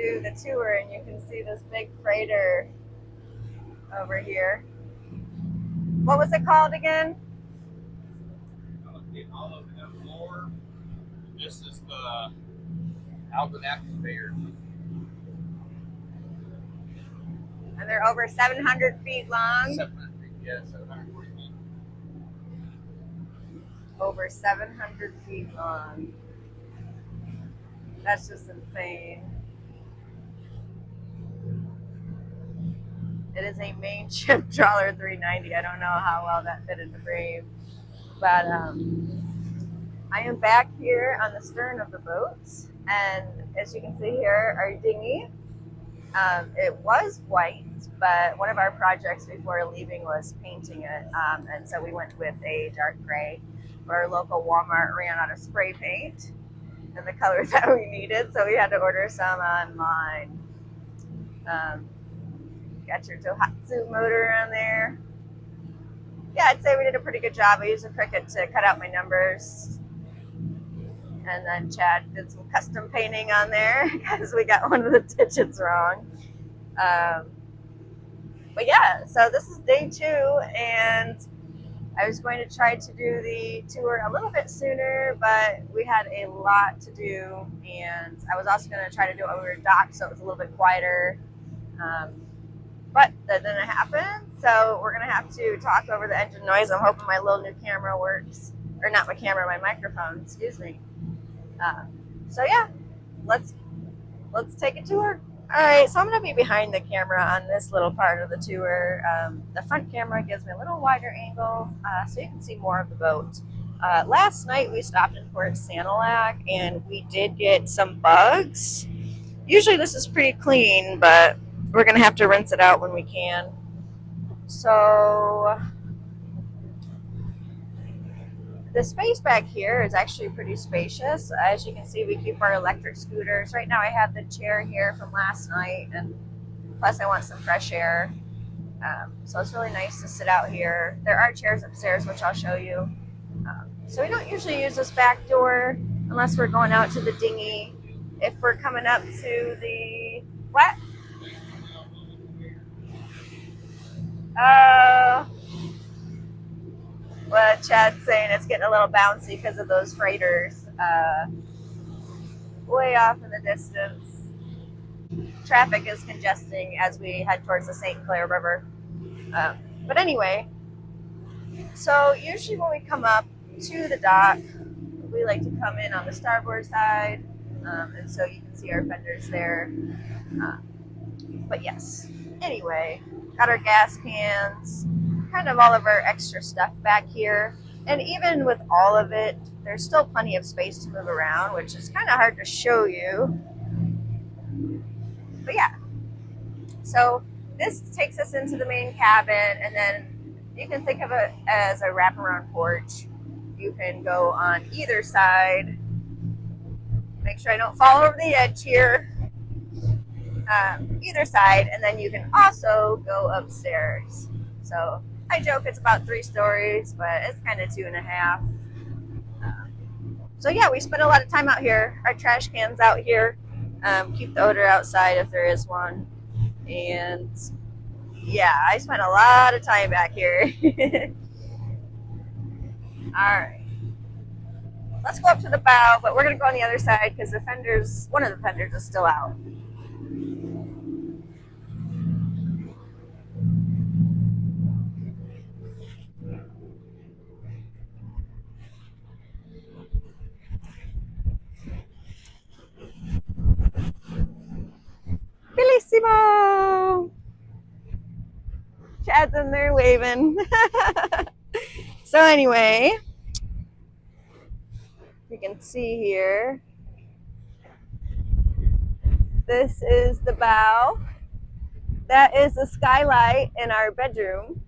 do the tour, and you can see this big freighter over here. What was it called again? This is the Algonac conveyor. And they're over 700 feet long. 700 feet, yeah, 740 feet. Over 700 feet long. That's just insane. It is a Mainship Trawler 390. I don't know how well that fit in the frame. But I am back here on the stern of the boat. And as you can see here, our dinghy. It was white, but one of our projects before leaving was painting it. And so we went with a dark gray. Our local Walmart ran out of spray paint and the color that we needed, so we had to order some online. Got your Tohatsu motor on there. Yeah, I'd say we did a pretty good job. I used a Cricut to cut out my numbers. And then Chad did some custom painting on there because we got one of the digits wrong. But yeah, so this is day 2, and I was going to try to do the tour a little bit sooner, but we had a lot to do, and I was also going to try to do it when we were docked, so it was a little bit quieter. But that didn't happen, so we're going to have to talk over the engine noise. I'm hoping my little new camera works. Or not my camera, my microphone, excuse me. So yeah, let's take a tour. All right, so I'm going to be behind the camera on this little part of the tour. The front camera gives me a little wider angle, so you can see more of the boat. Last night we stopped in Port Sanilac, and we did get some bugs. Usually this is pretty clean, but we're going to have to rinse it out when we can. So the space back here is actually pretty spacious. As you can see, we keep our electric scooters. Right now I have the chair here from last night, and plus I want some fresh air. So it's really nice to sit out here. There are chairs upstairs, which I'll show you. So we don't usually use this back door unless we're going out to the dinghy. If we're coming up to the, what? What Chad's saying, it's getting a little bouncy because of those freighters way off in the distance. Traffic is congesting as we head towards the St. Clair River. But anyway, so usually when we come up to the dock, we like to come in on the starboard side, and so you can see our fenders there. But yes, anyway, got our gas cans, kind of all of our extra stuff back here. And even with all of it, there's still plenty of space to move around, which is kind of hard to show you. But yeah, so this takes us into the main cabin, and then you can think of it as a wraparound porch. You can go on either side. Make sure I don't fall over the edge here. Either side, and then you can also go upstairs. So I joke it's about 3 stories, but it's kind of 2.5. So yeah, we spend a lot of time out here. Our trash can's out here. Keep the odor outside if there is one. And yeah, I spent a lot of time back here. All right. Let's go up to the bow, but we're going to go on the other side because one of the fenders is still out. Bellissimo! Chad's in there waving. So anyway, you can see here, this is the bow. That is the skylight in our bedroom.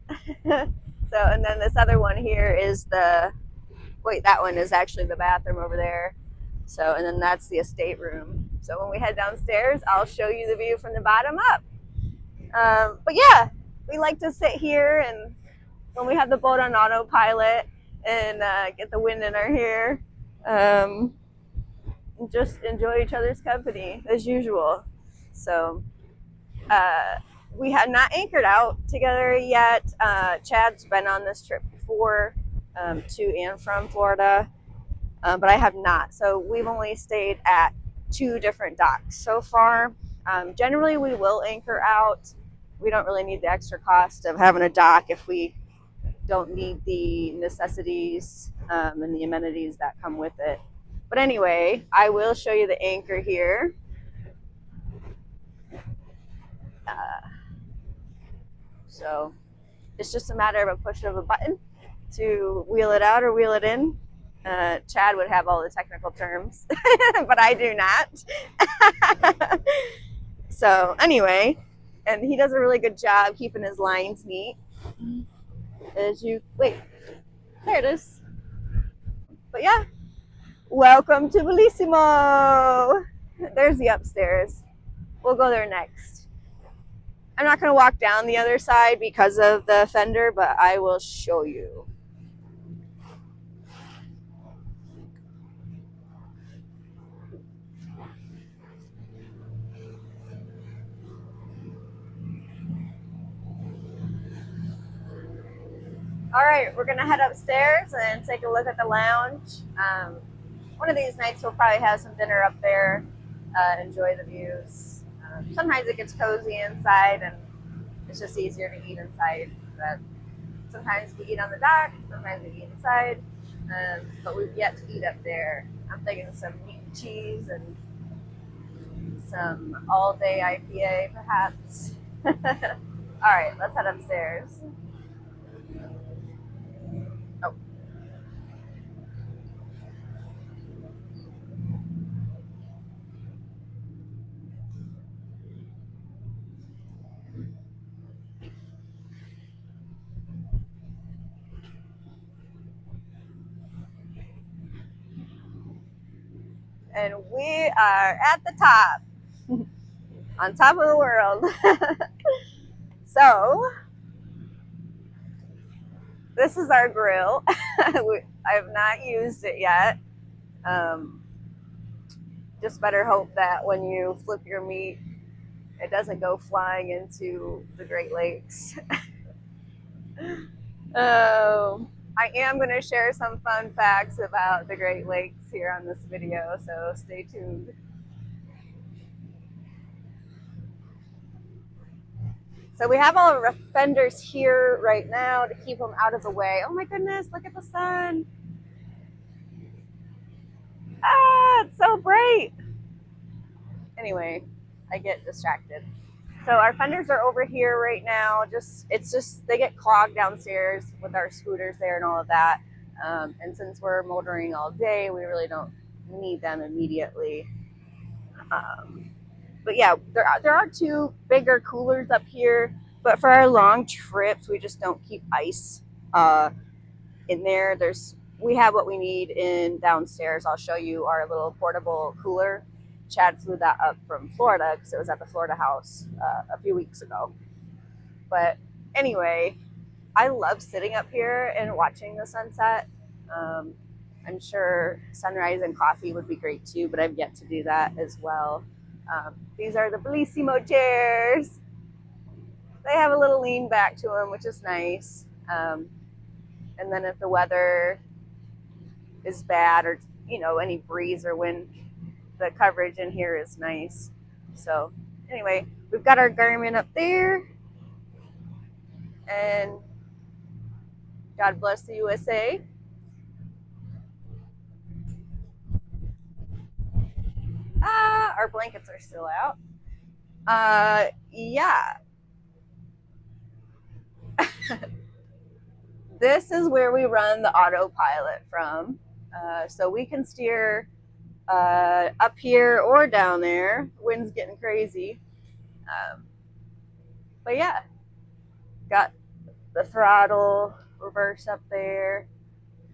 So, and then this other one here is that one is actually the bathroom over there. So, and then that's the estate room. So when we head downstairs, I'll show you the view from the bottom up. But yeah, we like to sit here, and when we have the boat on autopilot and get the wind in our hair, and just enjoy each other's company as usual. So we had not anchored out together yet. Chad's been on this trip before, to and from Florida, but I have not. So we've only stayed at 2 different docks so far. Generally, we will anchor out. We don't really need the extra cost of having a dock if we don't need the necessities and the amenities that come with it. But anyway, I will show you the anchor here. So it's just a matter of a push of a button to wheel it out or wheel it in. Chad would have all the technical terms, but I do not. So anyway, and he does a really good job keeping his lines neat. As you wait, there it is. But yeah, welcome to Bellissimo. There's the upstairs. We'll go there next. I'm not going to walk down the other side because of the fender, but I will show you. All right, we're gonna head upstairs and take a look at the lounge. One of these nights we'll probably have some dinner up there, enjoy the views. Sometimes it gets cozy inside and it's just easier to eat inside. But sometimes we eat on the dock, sometimes we eat inside, but we've yet to eat up there. I'm thinking some meat and cheese and some all-day IPA perhaps. All right, let's head upstairs. Oh. And we are at the top, on top of the world. So, this is our grill. I have not used it yet. Just better hope that when you flip your meat, it doesn't go flying into the Great Lakes. I am going to share some fun facts about the Great Lakes here on this video, so stay tuned. So we have all our fenders here right now to keep them out of the way. Oh my goodness, look at the sun. Ah, it's so bright. Anyway, I get distracted. So our fenders are over here right now. It's just they get clogged downstairs with our scooters there and all of that. And since we're motoring all day, we really don't need them immediately. But yeah, there are 2 bigger coolers up here. But for our long trips, we just don't keep ice in there. We have what we need in downstairs. I'll show you our little portable cooler. Chad flew that up from Florida because it was at the Florida house a few weeks ago. But anyway, I love sitting up here and watching the sunset. I'm sure sunrise and coffee would be great too, but I've yet to do that as well. These are the Bellissimo chairs. They have a little lean back to them, which is nice. And then if the weather is bad or any breeze or wind, the coverage in here is nice. So anyway, we've got our Garmin up there, and God bless the USA. Our blankets are still out. Yeah. This is where we run the autopilot from. So we can steer up here or down there. Wind's getting crazy. But yeah, got the reverse up there.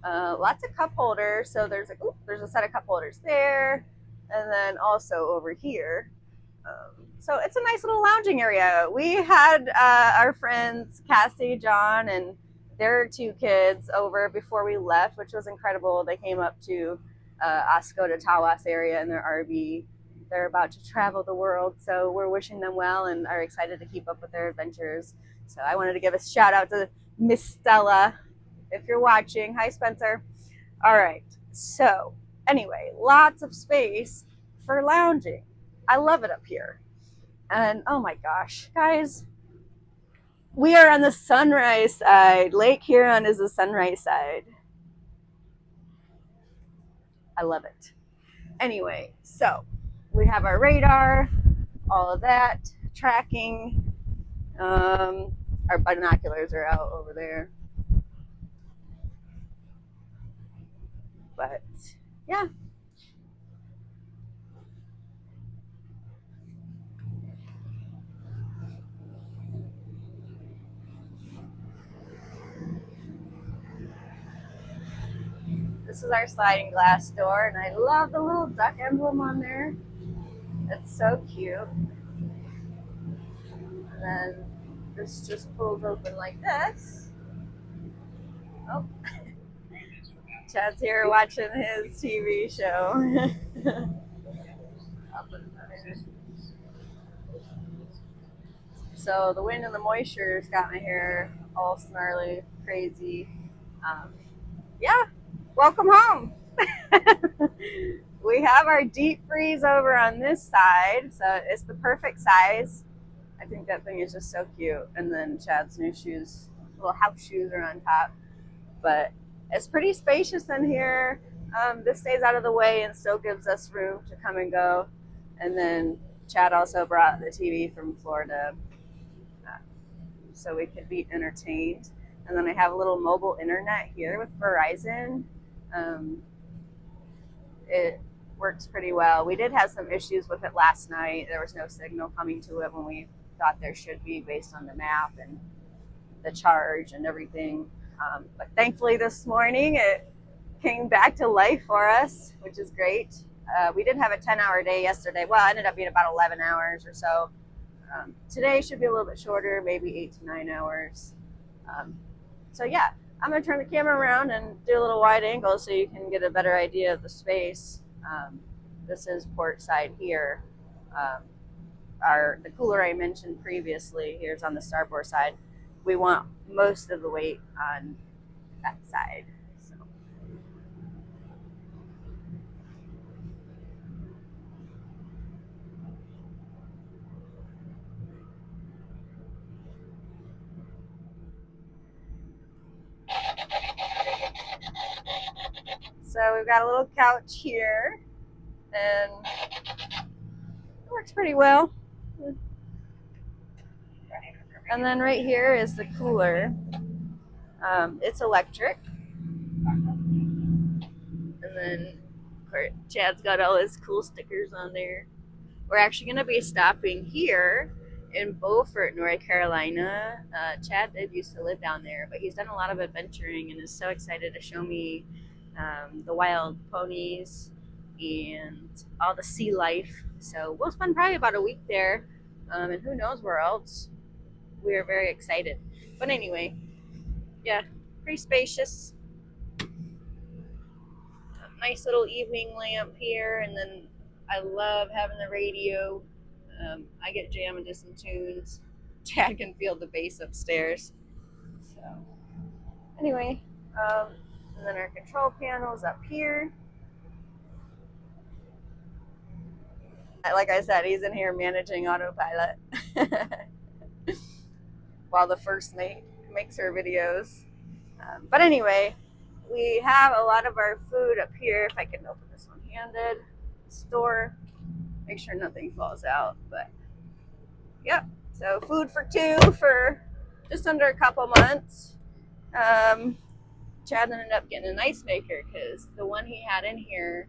Lots of cup holders. So there's a set of cup holders there, and then also over here. So it's a nice little lounging area. We had our friends Cassie, John, and their 2 kids over before we left, which was incredible. They came up to Osco to Tawas area in their RV, They're about to travel the world, so we're wishing them well and are excited to keep up with their adventures. So I wanted to give a shout out to Miss Stella, if you're watching. Hi, Spencer. All right. So anyway, lots of space for lounging. I love it up here. And oh my gosh, guys, we are on the sunrise side. Lake Huron is the sunrise side. I love it. Anyway, so we have our radar, all of that, tracking. Our binoculars are out over there. But yeah. This is our sliding glass door, and I love the little duck emblem on there. It's so cute. And then this just pulls open like this. Oh, Chad's here watching his TV show. So the wind and the moisture has got my hair all snarly, crazy. Yeah, welcome home. We have our deep freeze over on this side, so it's the perfect size. I think that thing is just so cute. And then Chad's new shoes, little house shoes, are on top. But it's pretty spacious in here. This stays out of the way and still gives us room to come and go. And then Chad also brought the TV from Florida so we could be entertained. And then I have a little mobile internet here with Verizon. It works pretty well. We did have some issues with it last night. There was no signal coming to it when we thought there should be based on the map and the charge and everything. But thankfully this morning it came back to life for us, which is great. We did have a 10-hour day yesterday. Well, it ended up being about 11 hours or so. Today should be a little bit shorter, maybe 8 to 9 hours. So yeah, I'm going to turn the camera around and do a little wide angle so you can get a better idea of the space. This is port side here. The cooler I mentioned previously, here's on the starboard side. We want most of the weight on that side. So we've got a little couch here, and it works pretty well. And then right here is the cooler. It's electric. And then Chad's got all his cool stickers on there. We're actually going to be stopping here in Beaufort, North Carolina. Chad did used to live down there, but he's done a lot of adventuring and is so excited to show me the wild ponies and all the sea life. So we'll spend probably about a week there, and who knows where else. We're very excited. But anyway, yeah, pretty spacious. Nice little evening lamp here, and then I love having the radio. I get jamming to some tunes. Chad can feel the bass upstairs. So anyway, and then our control panels up here. Like I said, he's in here managing autopilot while the first mate makes her videos. But anyway, we have a lot of our food up here. If I can open this one-handed, store, make sure nothing falls out. But yep, so food for two for just under a couple months. Chad ended up getting an ice maker because the one he had in here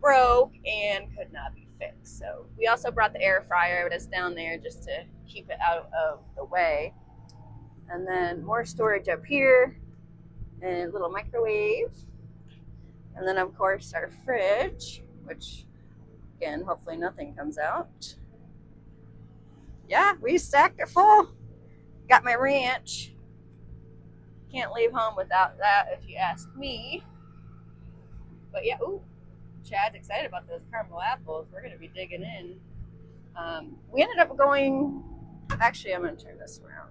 broke and could not be fixed. So we also brought the air fryer, but it's down there just to keep it out of the way. And then more storage up here and a little microwave. And then of course our fridge, which again, hopefully nothing comes out. Yeah, we stacked it full. Got my ranch. Can't leave home without that if you ask me. But yeah, ooh, Chad's excited about those caramel apples. We're going to be digging in. We ended up going, actually, I'm going to turn this around.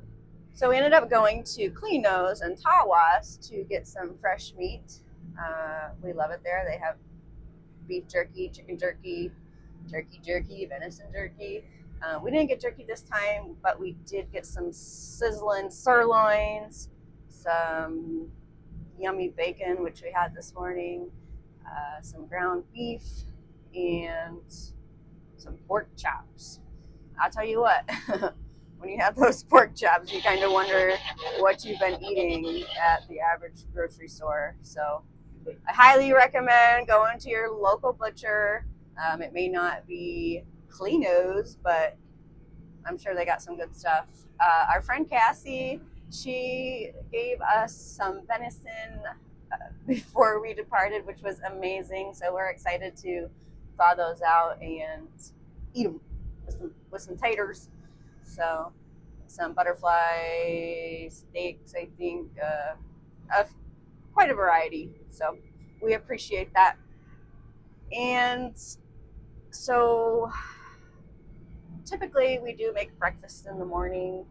So we ended up going to Clean Nose and Tawas to get some fresh meat. We love it there. They have beef jerky, chicken jerky, jerky, venison jerky. We didn't get jerky this time, but we did get some sizzling sirloins, some yummy bacon, which we had this morning, some ground beef, and some pork chops. I'll tell you what, when you have those pork chops, you kind of wonder what you've been eating at the average grocery store. So I highly recommend going to your local butcher. It may not be Cleano's, but I'm sure they got some good stuff. Our friend Cassie, she gave us some venison before we departed, which was amazing. So we're excited to thaw those out and eat them with some taters. So some butterfly steaks, I think, of quite a variety. So we appreciate that. And so typically we do make breakfast in the morning.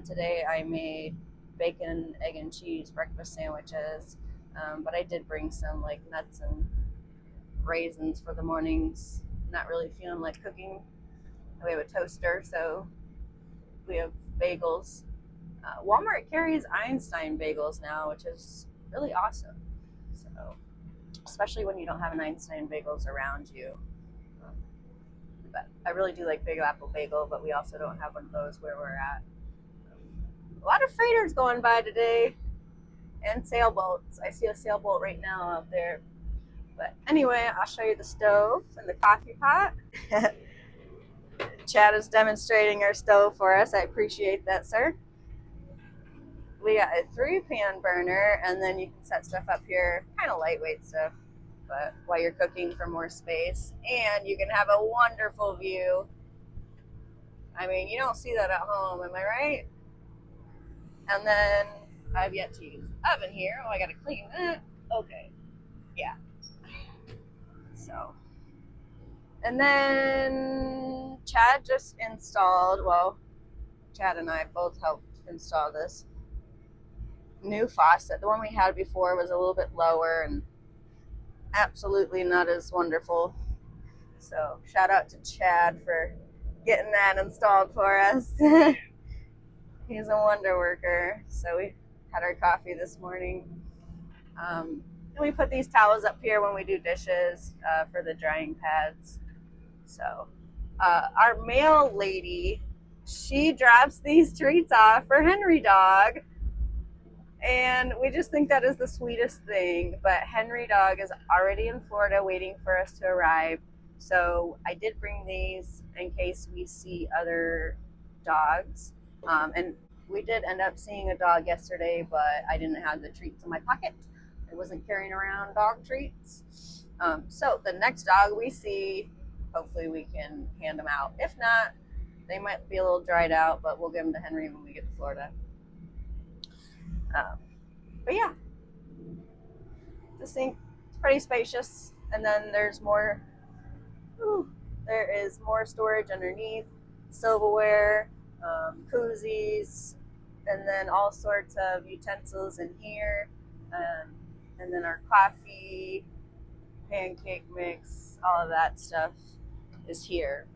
Today I made bacon, egg, and cheese breakfast sandwiches. But I did bring some like nuts and raisins for the mornings. Not really feeling like cooking. We have a toaster, so we have bagels. Walmart carries Einstein bagels now, which is really awesome. So, especially when you don't have an Einstein bagels around you. But I really do like Big Apple Bagel, but we also don't have one of those where we're at. A lot of freighters going by today, and sailboats. I see a sailboat right now out there. But anyway, I'll show you the stove and the coffee pot. Chad is demonstrating our stove for us. I appreciate that, sir. We got a 3-pan burner, and then you can set stuff up here, kind of lightweight stuff, but while you're cooking for more space. And you can have a wonderful view. I mean, you don't see that at home, am I right? And then I've yet to use the oven here. Oh, I gotta clean that. Okay. Yeah. So. And then Chad just installed, well, Chad and I both helped install this new faucet. The one we had before was a little bit lower and absolutely not as wonderful. So shout out to Chad for getting that installed for us. He's a wonder worker. So we had our coffee this morning. And we put these towels up here when we do dishes for the drying pads. So our mail lady, she drops these treats off for Henry Dog. And we just think that is the sweetest thing. But Henry Dog is already in Florida waiting for us to arrive. So I did bring these in case we see other dogs. And we did end up seeing a dog yesterday, but I didn't have the treats in my pocket. I wasn't carrying around dog treats. So the next dog we see, hopefully we can hand them out. If not, they might be a little dried out, but we'll give them to Henry when we get to Florida. But yeah, this thing is pretty spacious. And then there's more, there is more storage underneath, silverware, koozies, and then all sorts of utensils in here. And then our coffee, pancake mix, all of that stuff is here.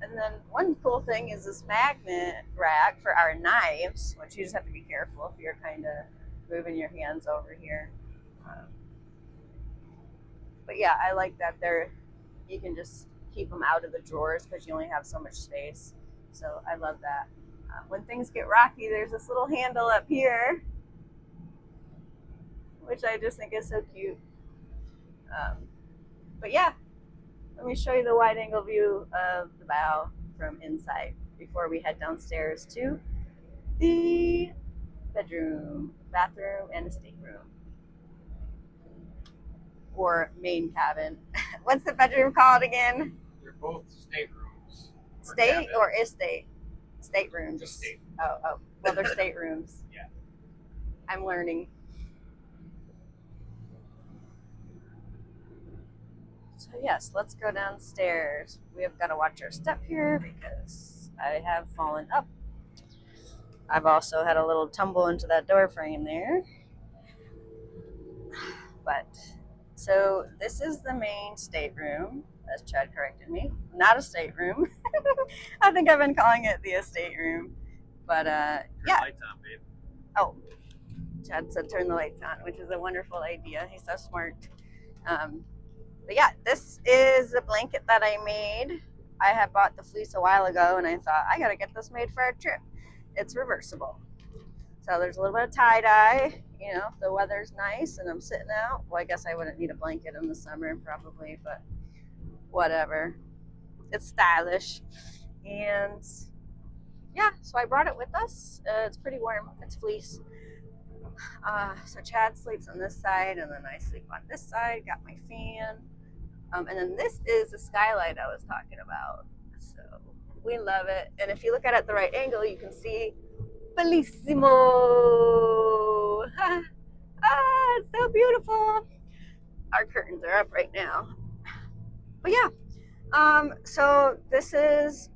And then one cool thing is this magnet rack for our knives, which you just have to be careful if you're kind of moving your hands over here. But yeah, I like that you can just keep them out of the drawers because you only have so much space. So I love that. When things get rocky, there's this little handle up here, which I just think is so cute. But yeah, let me show you the wide angle view of the bow from inside before we head downstairs to the bedroom, bathroom, and the stateroom. Or main cabin. What's the bedroom called again? They're both staterooms. State or estate? Staterooms. Just state. Oh. Well, they're staterooms. Yeah. I'm learning. So yes, let's go downstairs. We have got to watch our step here because I have fallen up. I've also had a little tumble into that door frame there. But so this is the main stateroom, as Chad corrected me. Not a stateroom. I think I've been calling it the estate room. But yeah. Lights on, babe. Oh, Chad said turn the lights on, which is a wonderful idea. He's so smart. But yeah, this is a blanket that I made. I had bought the fleece a while ago, and I thought, I gotta get this made for our trip. It's reversible. So there's a little bit of tie-dye. You know, if the weather's nice and I'm sitting out, well, I guess I wouldn't need a blanket in the summer probably, but whatever. It's stylish. And yeah, so I brought it with us. It's pretty warm. It's fleece. So Chad sleeps on this side, and then I sleep on this side. Got my fan. And then this is the skylight I was talking about. So we love it. And if you look at it at the right angle, you can see Bellissimo. It's so beautiful. Our curtains are up right now. But yeah, so this is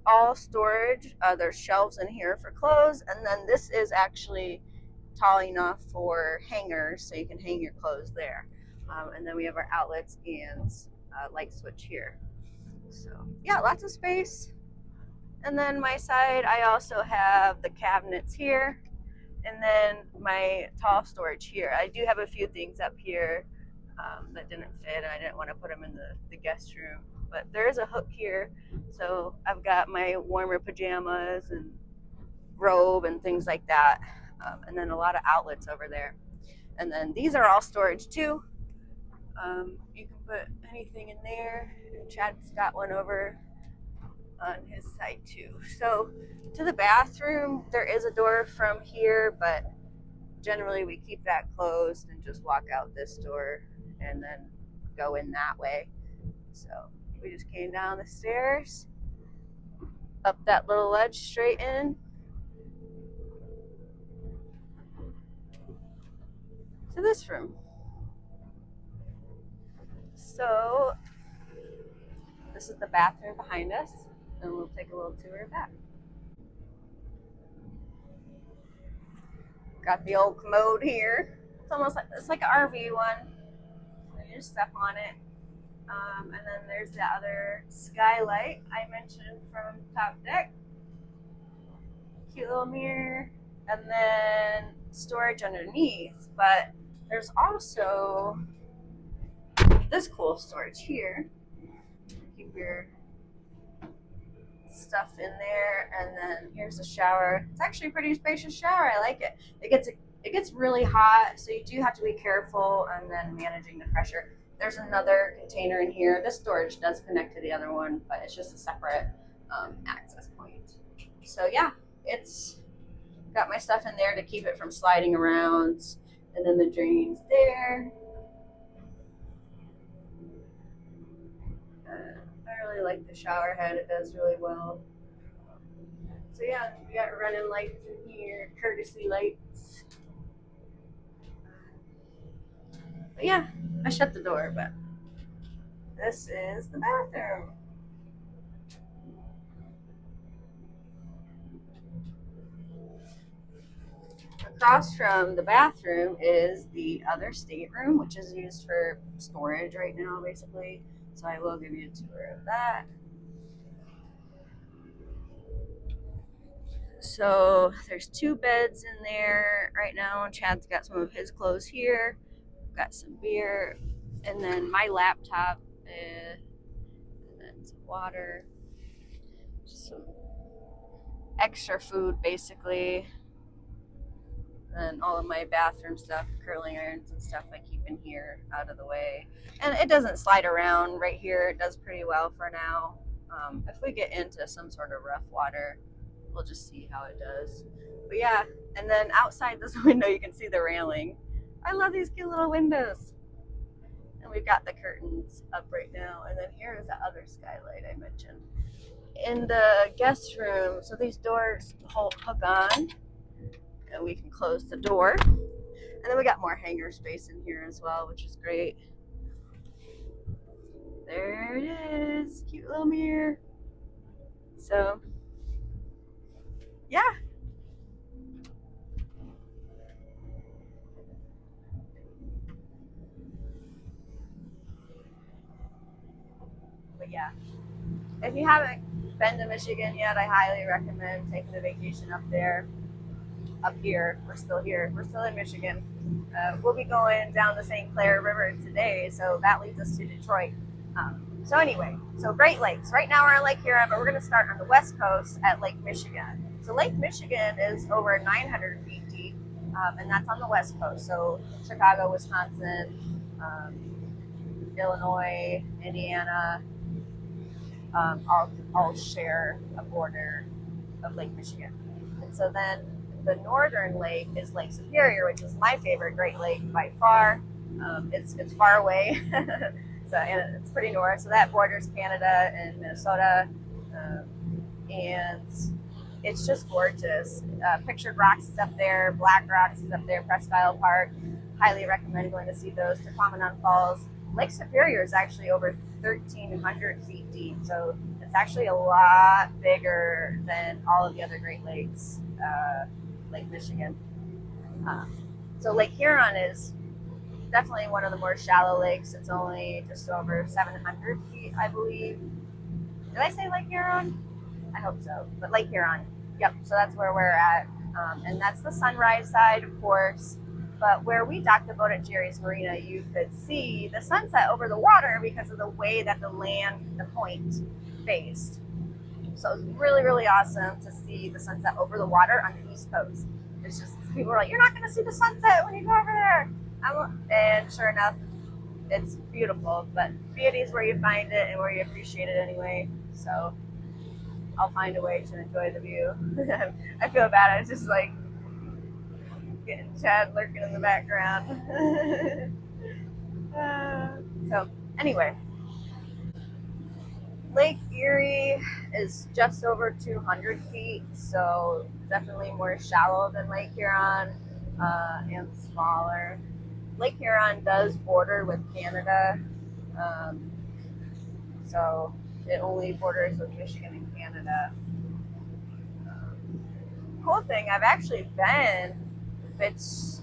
all storage. There's shelves in here for clothes, and then this is actually tall enough for hangers, so you can hang your clothes there. And then we have our outlets and light switch here. So yeah, lots of space. And then my side, I also have the cabinets here, and then my tall storage here. I do have a few things up here that didn't fit, and I didn't want to put them in the guest room. But there is a hook here, so I've got my warmer pajamas and robe and things like that. And then a lot of outlets over there. And then these are all storage too. You can put anything in there. Chad's got one over on his side too. So to the bathroom, there is a door from here, but generally we keep that closed and just walk out this door and then go in that way. So we just came down the stairs, up that little ledge straight in. To this room. So this is the bathroom behind us, and we'll take a little tour back. Got the old commode here. It's like an RV one. You just step on it. And then there's the other skylight I mentioned from top deck. Cute little mirror, and then storage underneath. But there's also this cool storage here. Keep your stuff in there, and then here's a shower. It's actually a pretty spacious shower. I like it. It gets really hot, so you do have to be careful and then managing the pressure. There's another container in here. This storage does connect to the other one, but it's just a separate access point. So yeah, it's got my stuff in there to keep it from sliding around, and then the drains there. I really like the shower head. It does really well. So yeah, we got running lights in here, courtesy lights. But yeah, I shut the door, but this is the bathroom. Across from the bathroom is the other stateroom, which is used for storage right now, basically. So I will give you a tour of that. So there's 2 beds in there right now. Chad's got some of his clothes here. Got some beer, and then my laptop, and then some water, just some extra food basically. And all of my bathroom stuff, curling irons and stuff I keep in here out of the way. And it doesn't slide around right here. It does pretty well for now. If we get into some sort of rough water, we'll just see how it does. But yeah, and then outside this window you can see the railing. I love these cute little windows. And we've got the curtains up right now. And then here is the other skylight I mentioned. In the guest room, so these doors hook on, and we can close the door. And then we got more hanger space in here as well, which is great. There it is. Cute little mirror. So, yeah. But yeah, if you haven't been to Michigan yet, I highly recommend taking a vacation up there. Up here, we're still here. We're still in Michigan. We'll be going down the St. Clair River today, so that leads us to Detroit. So anyway, so Great Lakes. Right now we're on Lake Huron, but we're going to start on the west coast at Lake Michigan. So Lake Michigan is over 900 feet deep, and that's on the west coast. So Chicago, Wisconsin, Illinois, Indiana, all share a border of Lake Michigan. And so then the northern lake is Lake Superior, which is my favorite Great Lake by far. It's far away, so and it's pretty north. So that borders Canada and Minnesota, and it's just gorgeous. Pictured Rocks is up there, Black Rocks is up there, Presque Isle Park. Highly recommend going to see those. Tahquamenon Falls. Lake Superior is actually over 1,300 feet deep, so it's actually a lot bigger than all of the other Great Lakes, Lake Michigan. So Lake Huron is definitely one of the more shallow lakes. It's only just over 700 feet, I believe. Did I say Lake Huron? I hope so. But Lake Huron. Yep, so that's where we're at. And that's the sunrise side, of course. But where we docked the boat at Jerry's Marina, you could see the sunset over the water because of the way that the point faced. So it was really, really awesome to see the sunset over the water on the East Coast. It's just, people were like, you're not going to see the sunset when you go over there. And sure enough, it's beautiful. But beauty is where you find it and where you appreciate it anyway. So I'll find a way to enjoy the view. I feel bad. It's just like getting Chad lurking in the background. So anyway, Lake Erie is just over 200 feet, so definitely more shallow than Lake Huron, and smaller. Lake Huron does border with Canada, so it only borders with Michigan and Canada. Cool thing, I've actually been it's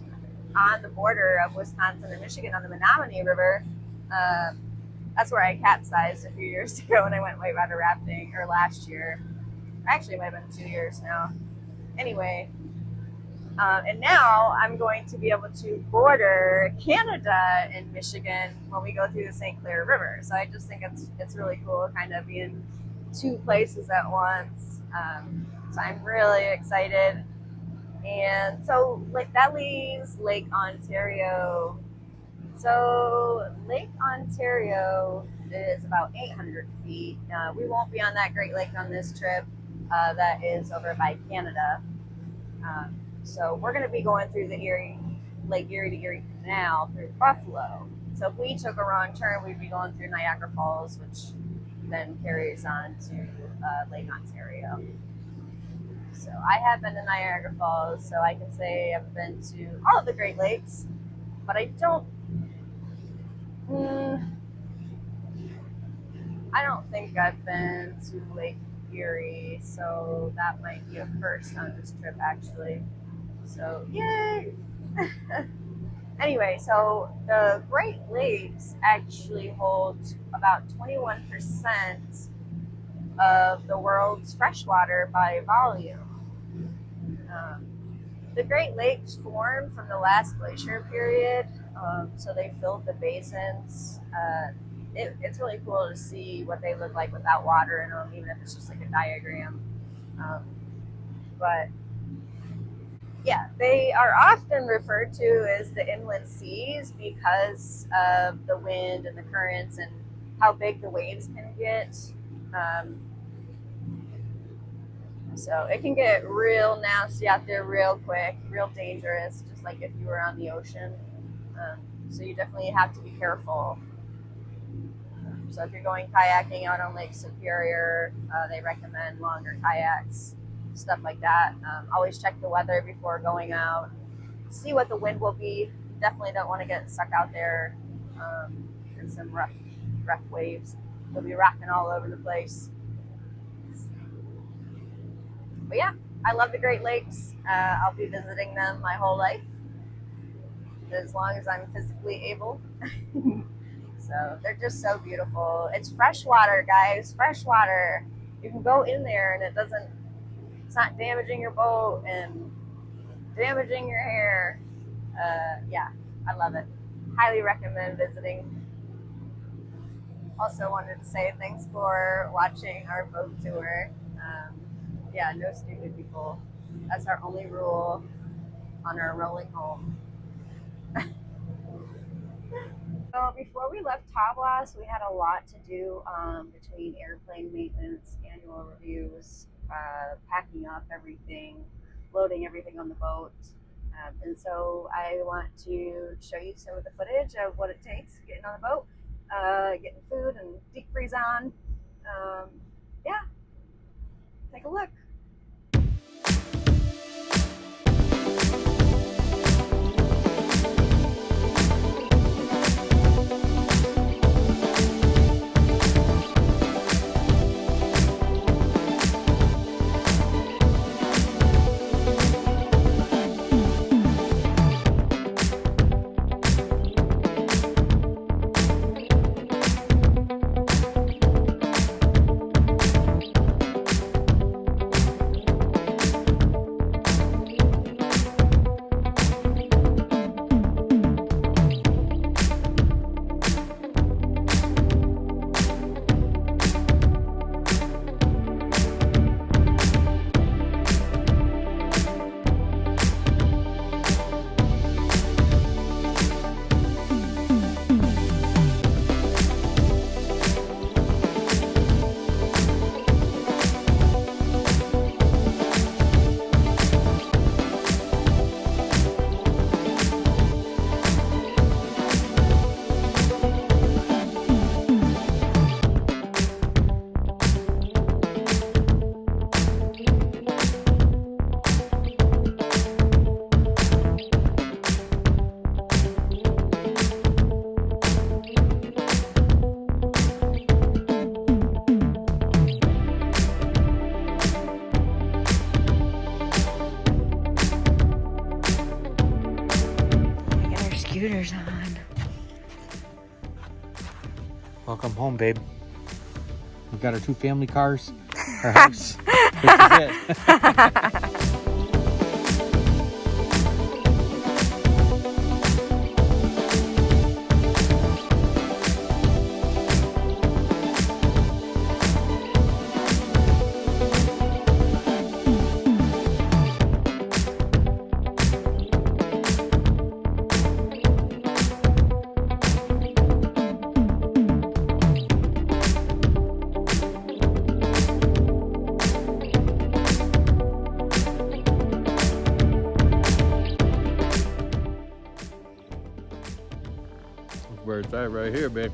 on the border of Wisconsin and Michigan on the Menominee River. That's where I capsized a few years ago when I went whitewater rafting, or last year. Actually, it might have been 2 years now. Anyway, and now I'm going to be able to border Canada and Michigan when we go through the St. Clair River. So I just think it's really cool kind of being two places at once. So I'm really excited. And so like that leaves Lake Ontario. So Lake Ontario is about 800 feet. We won't be on that Great Lake on this trip. That is over by Canada. So we're going to be going through the Lake Erie to Erie Canal through Buffalo. So if we took a wrong turn, we'd be going through Niagara Falls, which then carries on to Lake Ontario. So I have been to Niagara Falls, so I can say I've been to all of the Great Lakes, but I don't think I've been to Lake Erie, so that might be a first on this trip actually. So yay! Anyway, so the Great Lakes actually hold about 21% of the world's freshwater by volume. The Great Lakes formed from the last glacier period, so they filled the basins. It's really cool to see what they look like without water in them, even if it's just like a diagram. But yeah, they are often referred to as the inland seas because of the wind and the currents and how big the waves can get. So it can get real nasty out there real quick, real dangerous, just like if you were on the ocean. So you definitely have to be careful. So if you're going kayaking out on Lake Superior, they recommend longer kayaks, stuff like that. Always check the weather before going out. See what the wind will be. Definitely don't want to get stuck out there in some rough rough waves. They'll be rocking all over the place. But yeah, I love the Great Lakes. I'll be visiting them my whole life, as long as I'm physically able. So they're just so beautiful. It's fresh water, guys. Fresh water. You can go in there and it's not damaging your boat and damaging your hair. Yeah, I love it. Highly recommend visiting. Also wanted to say thanks for watching our boat tour. Yeah, no stupid people. That's our only rule on our rolling home. So before we left Tablas, we had a lot to do between airplane maintenance, annual reviews, packing up everything, loading everything on the boat. And so I want to show you some of the footage of what it takes getting on the boat, getting food and deep freeze on. Yeah, take a look. Scooters on. Welcome home, babe. We've got our 2 family cars, our house. This is it. Where it's at right here, babe.